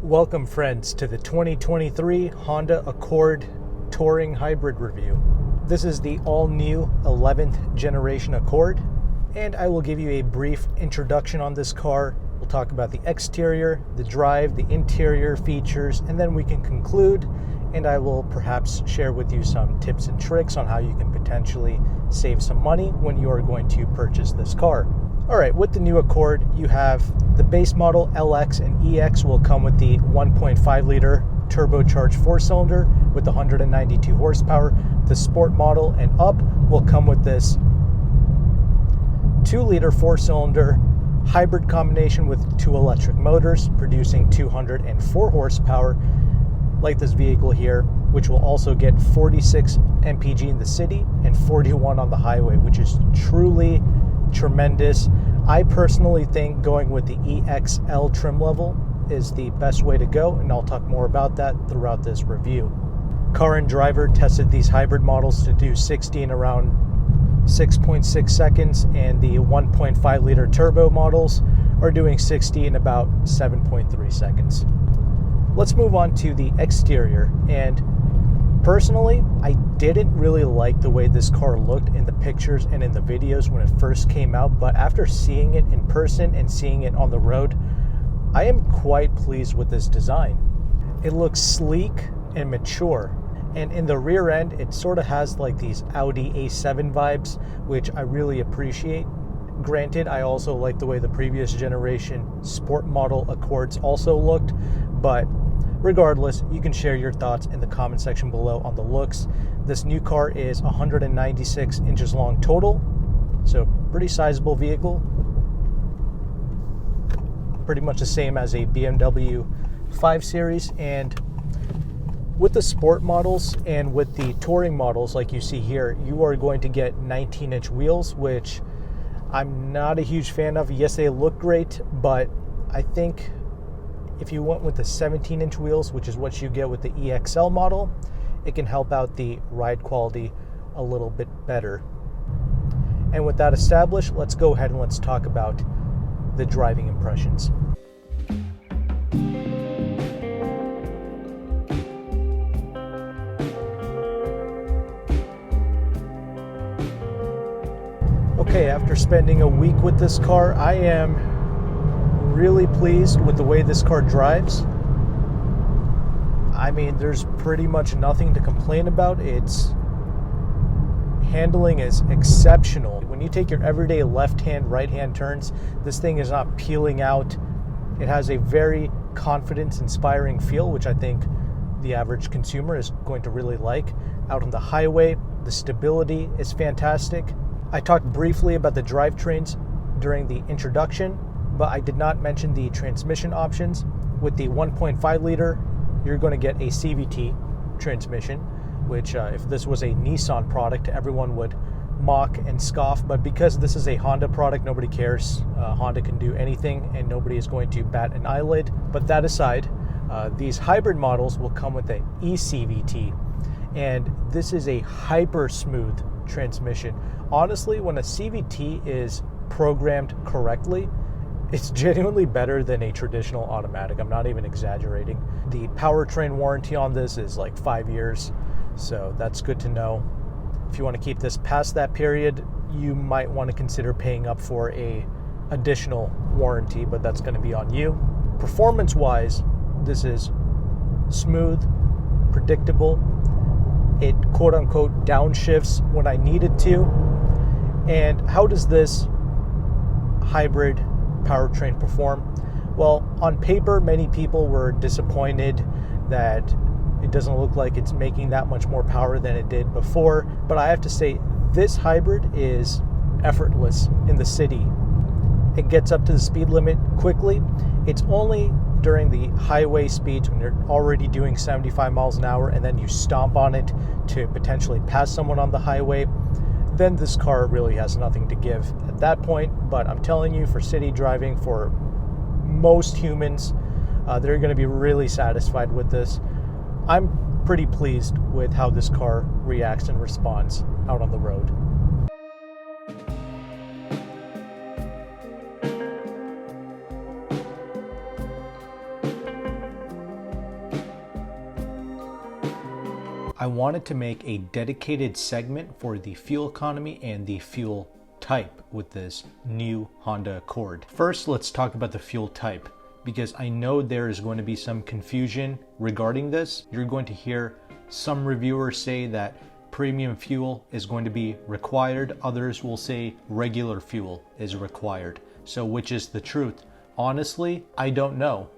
Welcome friends to the 2023 Honda Accord Touring Hybrid review. This is the all-new 11th generation Accord, and I will give you a brief introduction on this car. We'll talk about the exterior, the drive, the interior features, and then we can conclude, and I will perhaps share with you some tips and tricks on how you can potentially save some money when you are going to purchase this car. All right, with the new Accord, you have the base model LX and EX will come with the 1.5 liter turbocharged 4-cylinder with 192 horsepower. The Sport model and up will come with this 2-liter 4-cylinder hybrid combination with 2 electric motors producing 204 horsepower, like this vehicle here, which will also get 46 mpg in the city and 41 on the highway, which is truly tremendous. I personally think going with the EXL trim level is the best way to go, and I'll talk more about that throughout this review. Car and Driver tested these hybrid models to do 60 in around 6.6 seconds, and the 1.5 liter turbo models are doing 60 in about 7.3 seconds. Let's move on to the exterior, and personally, I didn't really like the way this car looked in the pictures and in the videos when it first came out, but after seeing it in person and seeing it on the road, I am quite pleased with this design. It looks sleek and mature, and in the rear end, it sort of has like these Audi A7 vibes, which I really appreciate. Granted, I also like the way the previous generation Sport model Accords also looked, but regardless, you can share your thoughts in the comment section below on the looks. This new car is 196 inches long total, so pretty sizable vehicle. Pretty much the same as a BMW 5 Series, and with the Sport models and with the Touring models like you see here, you are going to get 19-inch wheels, which I'm not a huge fan of. Yes, they look great, but I think if you went with the 17-inch wheels, which is what you get with the EXL model, it can help out the ride quality a little bit better. And with that established, let's go ahead and let's talk about the driving impressions. Okay, after spending a week with this car, I am really pleased with the way this car drives. I mean, there's pretty much nothing to complain about. Its handling is exceptional. When you take your everyday left-hand, right-hand turns, this thing is not peeling out. It has a very confidence-inspiring feel, which I think the average consumer is going to really like. Out on the highway, the stability is fantastic. I talked briefly about the drivetrains during the introduction, but I did not mention the transmission options. With the 1.5 liter, you're going to get a CVT transmission, which if this was a Nissan product, everyone would mock and scoff, but because this is a Honda product, nobody cares. Honda can do anything and nobody is going to bat an eyelid. But that aside, these hybrid models will come with an eCVT, and this is a hyper smooth transmission. Honestly, when a CVT is programmed correctly, it's genuinely better than a traditional automatic. I'm not even exaggerating. The powertrain warranty on this is like 5 years, so that's good to know. If you want to keep this past that period, you might want to consider paying up for a additional warranty, but that's going to be on you. Performance-wise, this is smooth, predictable. It quote-unquote downshifts when I need it to. And how does this hybrid powertrain perform? Well, on paper, many people were disappointed that it doesn't look like it's making that much more power than it did before, but I have to say this hybrid is effortless in the city. It gets up to the speed limit quickly. It's only during the highway speeds when you're already doing 75 miles an hour and then you stomp on it to potentially pass someone on the highway, then this car really has nothing to give at that point. But I'm telling you, for city driving, for most humans, they're going to be really satisfied with this. I'm pretty pleased with how this car reacts and responds out on the road. I wanted to make a dedicated segment for the fuel economy and the fuel type with this new Honda Accord. First, let's talk about the fuel type, because I know there is going to be some confusion regarding this. You're going to hear some reviewers say that premium fuel is going to be required. Others will say regular fuel is required. So which is the truth? Honestly, I don't know.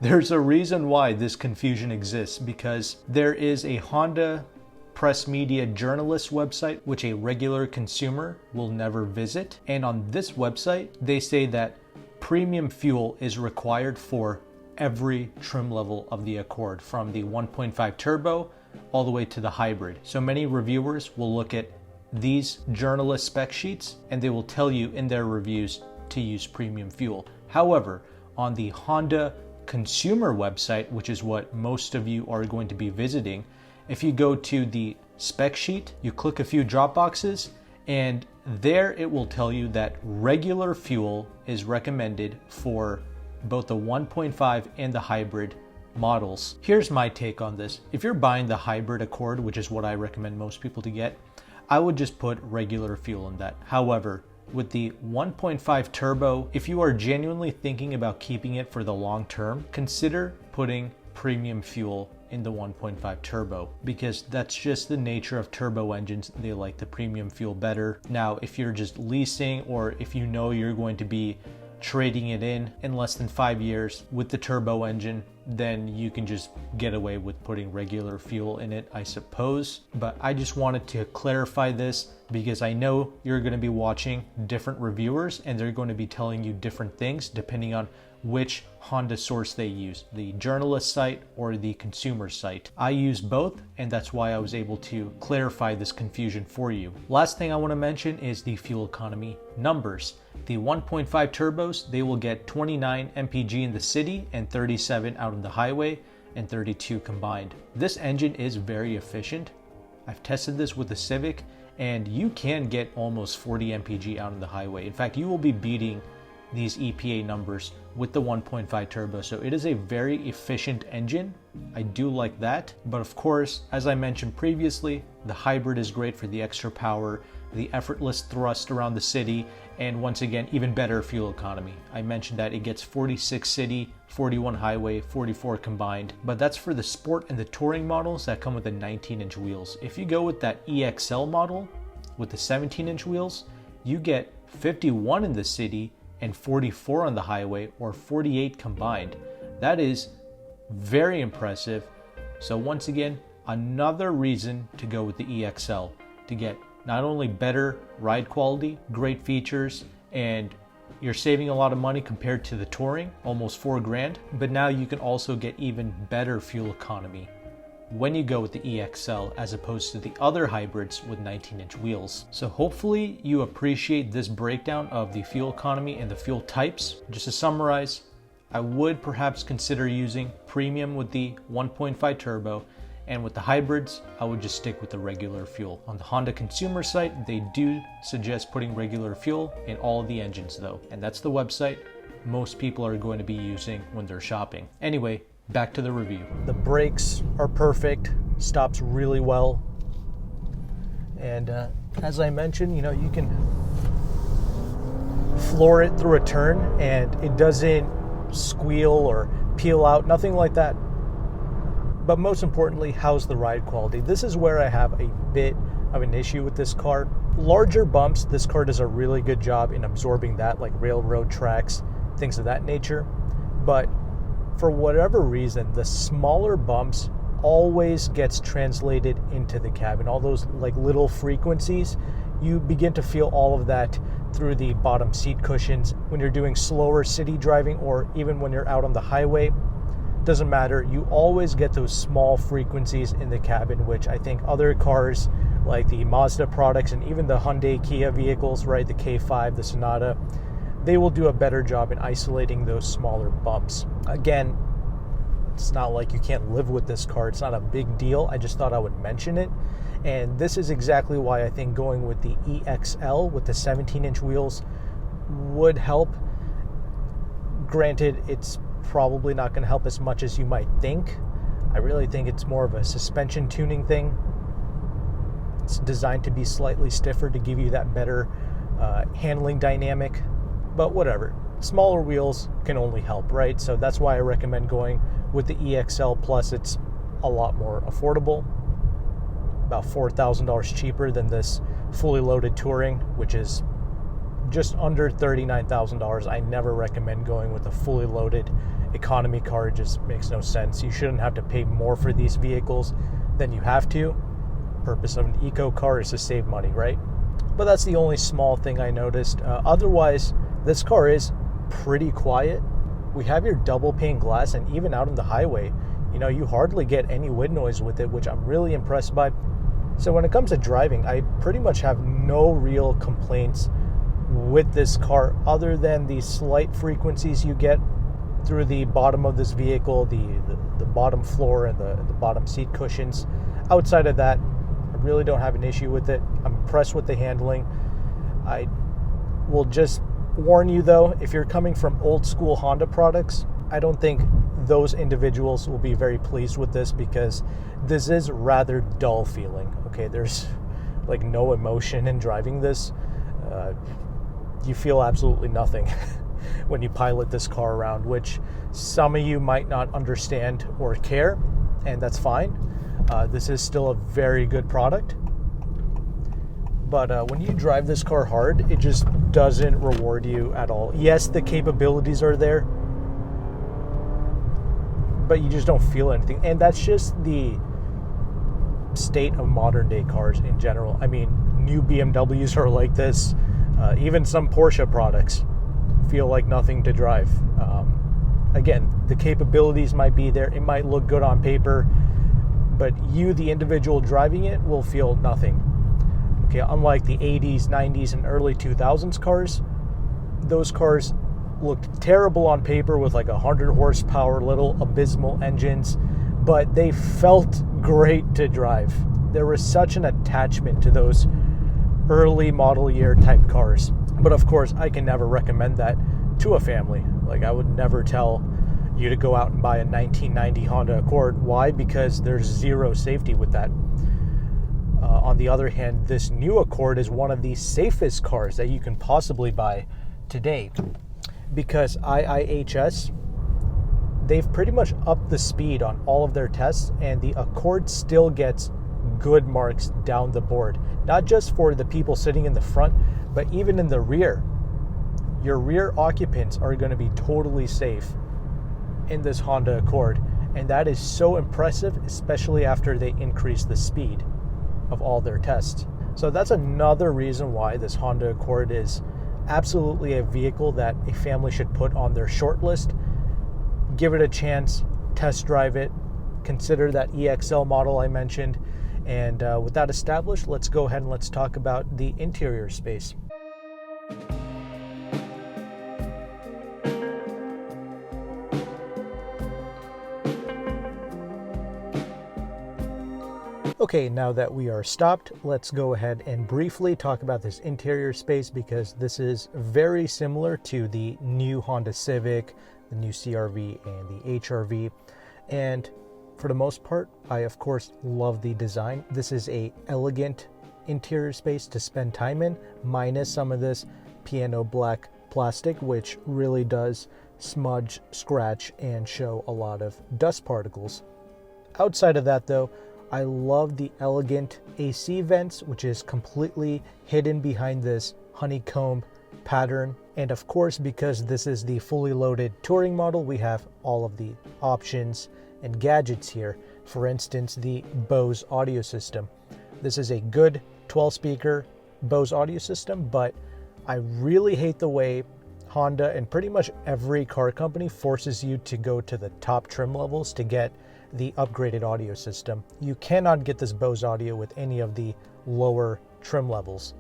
There's a reason why this confusion exists, because there is a Honda press media journalist website which a regular consumer will never visit. And on this website, they say that premium fuel is required for every trim level of the Accord, from the 1.5 turbo all the way to the hybrid. So many reviewers will look at these journalist spec sheets and they will tell you in their reviews to use premium fuel. However, on the Honda consumer website, which is what most of you are going to be visiting, if you go to the spec sheet, you click a few drop boxes, and there it will tell you that regular fuel is recommended for both the 1.5 and the hybrid models. Here's my take on this. If you're buying the hybrid Accord, which is what I recommend most people to get, I would just put regular fuel in that. However, with the 1.5 turbo, if you are genuinely thinking about keeping it for the long term, consider putting premium fuel in the 1.5 turbo, because that's just the nature of turbo engines. They like the premium fuel better. Now, if you're just leasing, or if you know you're going to be trading it in less than 5 years with the turbo engine, then you can just get away with putting regular fuel in it, I suppose. But I just wanted to clarify this, because I know you're going to be watching different reviewers and they're going to be telling you different things depending on which Honda source they use, the journalist site or the consumer site. I use both, and that's why I was able to clarify this confusion for you. Last thing I want to mention is the fuel economy numbers. The 1.5 turbos, they will get 29 mpg in the city and 37 out on the highway, and 32 combined. This engine is very efficient. I've tested this with the Civic, and you can get almost 40 mpg out on the highway. In fact, you will be beating these EPA numbers with the 1.5 turbo. So it is a very efficient engine. I do like that. But of course, as I mentioned previously, the hybrid is great for the extra power, the effortless thrust around the city, and once again, even better fuel economy. I mentioned that it gets 46 city, 41 highway, 44 combined, but that's for the sport and the touring models that come with the 19-inch wheels. If you go with that EXL model with the 17-inch wheels, you get 51 in the city and 44 on the highway, or 48 combined. That is very impressive. So once again, another reason to go with the EXL, to get not only better ride quality, great features, and you're saving a lot of money compared to the touring, almost $4,000, but now you can also get even better fuel economy when you go with the EXL as opposed to the other hybrids with 19-inch wheels. So hopefully you appreciate this breakdown of the fuel economy and the fuel types. Just to summarize, I would perhaps consider using premium with the 1.5 turbo, and with the hybrids, I would just stick with the regular fuel. On the Honda consumer site, they do suggest putting regular fuel in all of the engines though, and that's the website most people are going to be using when they're shopping. Anyway, back to the review. The brakes are perfect, stops really well. And as I mentioned, you can floor it through a turn and it doesn't squeal or peel out, nothing like that. But most importantly, how's the ride quality? This is where I have a bit of an issue with this car. Larger bumps, this car does a really good job in absorbing that, like railroad tracks, things of that nature. But for whatever reason, the smaller bumps always gets translated into the cabin. All those like little frequencies, you begin to feel all of that through the bottom seat cushions when you're doing slower city driving, or even when you're out on the highway. Doesn't matter, you always get those small frequencies in the cabin, which I think other cars like the Mazda products and even the Hyundai Kia vehicles, right, the K5, the Sonata, they will do a better job in isolating those smaller bumps. Again, it's not like you can't live with this car. It's not a big deal. I just thought I would mention it. And this is exactly why I think going with the EXL with the 17-inch wheels would help. Granted, it's probably not going to help as much as you might think. I really think it's more of a suspension tuning thing. It's designed to be slightly stiffer to give you that better handling dynamic, but whatever. Smaller wheels can only help, right? So that's why I recommend going with the EXL Plus. It's a lot more affordable, about $4,000 cheaper than this fully loaded Touring, which is just under $39,000. I never recommend going with a fully loaded economy car. It just makes no sense. You shouldn't have to pay more for these vehicles than you have to. The purpose of an eco car is to save money, right? But that's the only small thing I noticed. Otherwise, this car is pretty quiet. We have your double pane glass, and even out on the highway, you hardly get any wind noise with it, which I'm really impressed by. So when it comes to driving, I pretty much have no real complaints with this car other than the slight frequencies you get through the bottom of this vehicle, the bottom floor and the bottom seat cushions. Outside of that, I really don't have an issue with it. I'm impressed with the handling. I will just warn you though, if you're coming from old school Honda products, I don't think those individuals will be very pleased with this, because this is rather dull feeling. Okay, there's like no emotion in driving this. You feel absolutely nothing when you pilot this car around, which some of you might not understand or care, and that's fine. This is still a very good product. But when you drive this car hard, it just doesn't reward you at all. Yes, the capabilities are there, but you just don't feel anything. And that's just the state of modern day cars in general. I mean, new BMWs are like this. Even some Porsche products feel like nothing to drive. Again, the capabilities might be there. It might look good on paper, but you, the individual driving it, will feel nothing. Okay, unlike the 80s, 90s, and early 2000s cars, those cars looked terrible on paper with like 100 horsepower, little abysmal engines, but they felt great to drive. There was such an attachment to those early model year type cars. But of course, I can never recommend that to a family. Like, I would never tell you to go out and buy a 1990 Honda Accord. Why? Because there's zero safety with that. On the other hand, this new Accord is one of the safest cars that you can possibly buy today, because IIHS, they've pretty much upped the speed on all of their tests, and the Accord still gets good marks down the board, not just for the people sitting in the front, but even in the rear. Your rear occupants are going to be totally safe in this Honda Accord, and that is so impressive, especially after they increase the speed of all their tests. So that's another reason why this Honda Accord is absolutely a vehicle that a family should put on their short list. Give it a chance, test drive it, consider that EXL model I mentioned. And with that established, let's go ahead and let's talk about the interior space. Okay, now that we are stopped, let's go ahead and briefly talk about this interior space, because this is very similar to the new Honda Civic, the new CR-V, and the HR-V. And for the most part, I of course love the design. This is a elegant interior space to spend time in, minus some of this piano black plastic, which really does smudge, scratch, and show a lot of dust particles. Outside of that though, I love the elegant AC vents, which is completely hidden behind this honeycomb pattern. And of course, because this is the fully loaded Touring model, we have all of the options and gadgets here. For instance, the Bose audio system. This is a good 12-speaker Bose audio system, but I really hate the way Honda and pretty much every car company forces you to go to the top trim levels to get the upgraded audio system. You cannot get this Bose audio with any of the lower trim levels.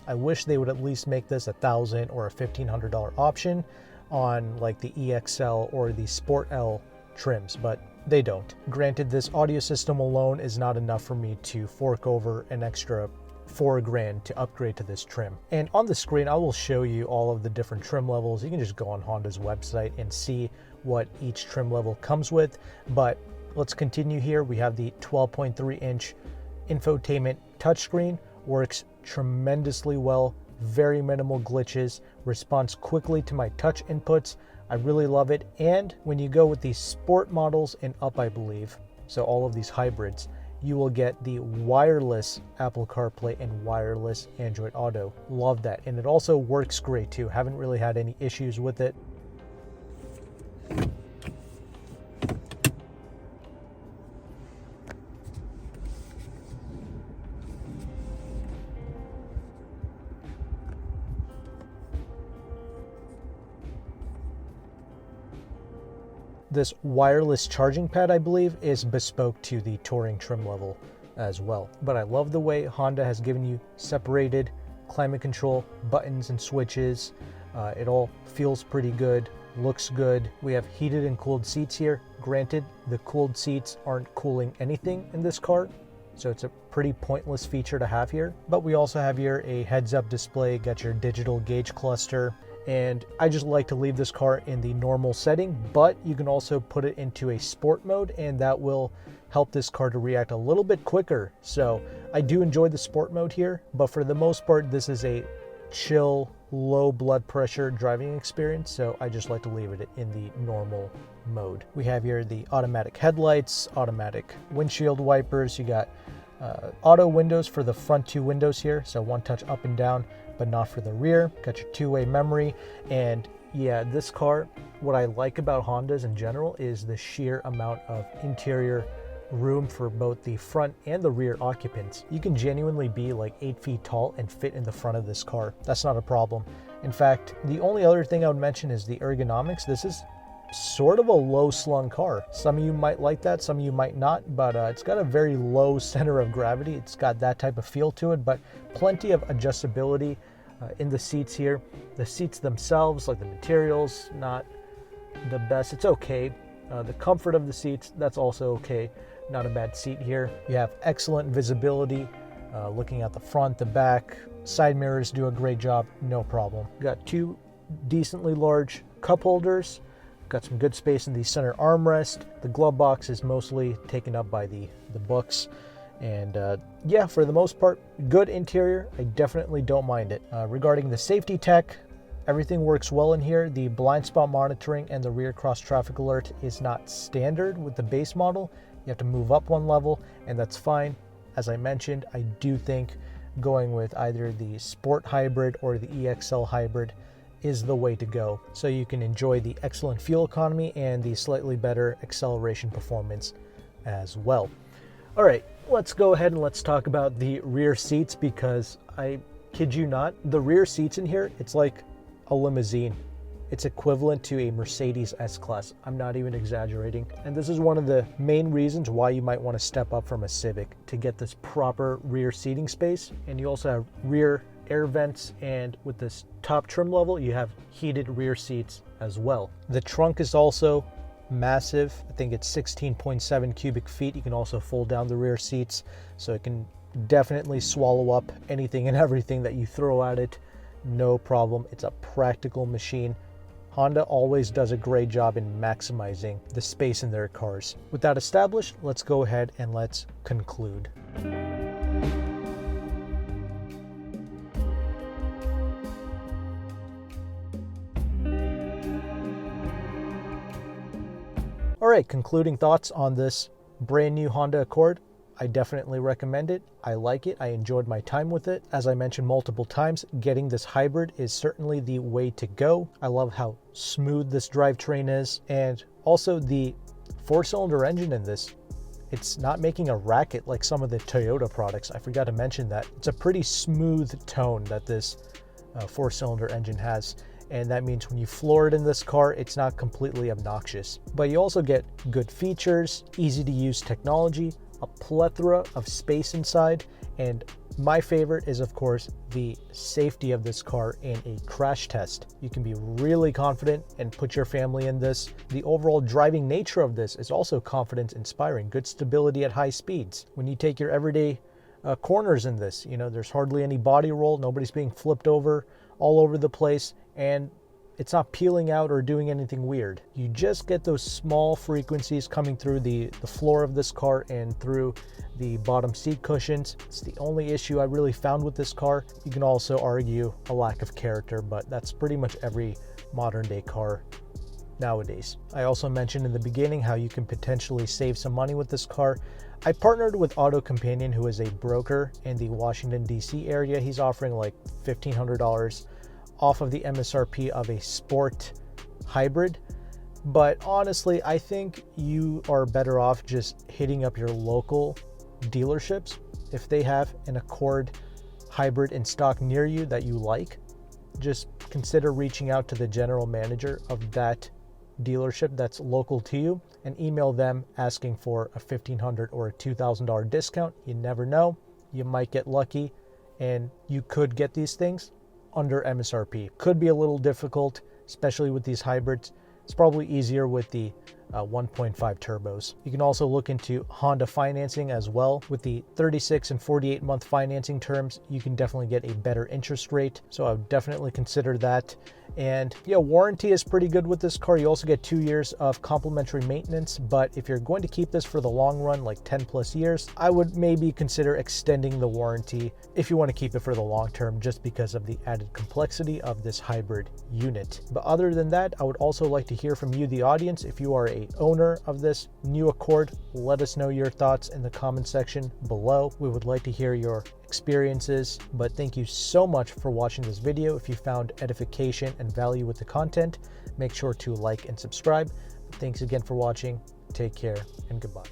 I wish they would at least make this $1,000 or a $1,500 option on like the EXL or the Sport L trims, but they don't. Granted, this audio system alone is not enough for me to fork over an extra $4,000 to upgrade to this trim. And on the screen, I will show you all of the different trim levels. You can just go on Honda's website and see what each trim level comes with. But let's continue here. We have the 12.3-inch infotainment touchscreen, works tremendously well, very minimal glitches, responds quickly to my touch inputs. I really love it. And when you go with the sport models and up, I believe, so all of these hybrids, you will get the wireless Apple CarPlay and wireless Android Auto. Love that. And it also works great too. Haven't really had any issues with it. This wireless charging pad, I believe, is bespoke to the Touring trim level as well. But I love the way Honda has given you separated climate control buttons and switches. It all feels pretty good, looks good. We have heated and cooled seats here. Granted, the cooled seats aren't cooling anything in this car, so it's a pretty pointless feature to have here. But we also have here a heads-up display, got your digital gauge cluster, and I just like to leave this car in the normal setting, but you can also put it into a sport mode, and that will help this car to react a little bit quicker. So I do enjoy the sport mode here, but for the most part, this is a chill, low blood pressure driving experience, so I just like to leave it in the normal mode. We have here the automatic headlights, automatic windshield wipers. You got auto windows for the front two windows here, so one touch up and down, but not for the rear. Got your two-way memory. And yeah, this car, what I like about Hondas in general is the sheer amount of interior room for both the front and the rear occupants. You can genuinely be like 8 feet tall and fit in the front of this car. That's not a problem. In fact, the only other thing I would mention is the ergonomics. This is sort of a low slung car. Some of you might like that, some of you might not, but it's got a very low center of gravity. It's got that type of feel to it, but plenty of adjustability in the seats here. The seats themselves, like the materials, not the best. It's okay. The comfort of the seats, that's also okay. Not a bad seat here. You have excellent visibility, looking at the front, the back. Side mirrors do a great job, no problem. Got two decently large cup holders. Got some good space in the center armrest. The glove box is mostly taken up by the books. And yeah, for the most part, good interior. I definitely don't mind it. Regarding the safety tech, everything works well in here. The blind spot monitoring and the rear cross traffic alert is not standard with the base model. You have to move up one level, and that's fine. As I mentioned, I do think going with either the Sport Hybrid or the EXL Hybrid is the way to go, so you can enjoy the excellent fuel economy and the slightly better acceleration performance as well. All right, let's go ahead and let's talk about the rear seats, because I kid you not, the rear seats in here, it's like a limousine. It's equivalent to a Mercedes S-Class. I'm not even exaggerating. And this is one of the main reasons why you might want to step up from a Civic, to get this proper rear seating space. And you also have rear air vents, and with this top trim level, you have heated rear seats as well. The trunk is also massive. I think it's 16.7 cubic feet. You can also fold down the rear seats, so it can definitely swallow up anything and everything that you throw at it. No problem. It's a practical machine. Honda always does a great job in maximizing the space in their cars. With that established, let's go ahead and let's conclude. All right, concluding thoughts on this brand new Honda Accord. I definitely recommend it. I like it. I enjoyed my time with it. As I mentioned multiple times, getting this hybrid is certainly the way to go. I love how smooth this drivetrain is, and also the 4-cylinder engine in this. It's not making a racket like some of the Toyota products. I forgot to mention that. It's a pretty smooth tone that this 4-cylinder engine has. And that means when you floor it in this car, it's not completely obnoxious. But you also get good features, easy to use technology, a plethora of space inside, and my favorite is, of course, the safety of this car in a crash test. You can be really confident and put your family in this. The overall driving nature of this is also confidence inspiring, good stability at high speeds. When you take your everyday corners in this, you know, there's hardly any body roll, nobody's being flipped over all over the place, and It's not peeling out or doing anything weird. You just get those small frequencies coming through the floor of this car and through the bottom seat cushions. It's the only issue I really found with this car. You can also argue a lack of character, but that's pretty much every modern day car nowadays. I also mentioned in the beginning how you can potentially save some money with this car. I partnered with AutoCompanion, who is a broker in the Washington, D.C. area. He's offering like $1,500 off of the MSRP of a sport hybrid. But honestly, I think you are better off just hitting up your local dealerships. If they have an Accord hybrid in stock near you that you like, just consider reaching out to the general manager of that dealership that's local to you and email them asking for a $1,500 or a $2,000 discount. You never know. You might get lucky and you could get these things under MSRP. Could be a little difficult, especially with these hybrids. It's probably easier with the 1.5 turbos. You can also look into Honda financing as well. With the 36 and 48 month financing terms, you can definitely get a better interest rate. So I would definitely consider that. And yeah, warranty is pretty good with this car. You also get 2 years of complimentary maintenance, but if you're going to keep this for the long run, like 10 plus years, I would maybe consider extending the warranty if you want to keep it for the long term, just because of the added complexity of this hybrid unit. But other than that, I would also like to hear from you, the audience. If you are a owner of this new Accord, let us know your thoughts in the comment section below. We would like to hear your experiences. But thank you so much for watching this video. If you found edification and value with the content, make sure to like and subscribe. Thanks again for watching. Take care and goodbye.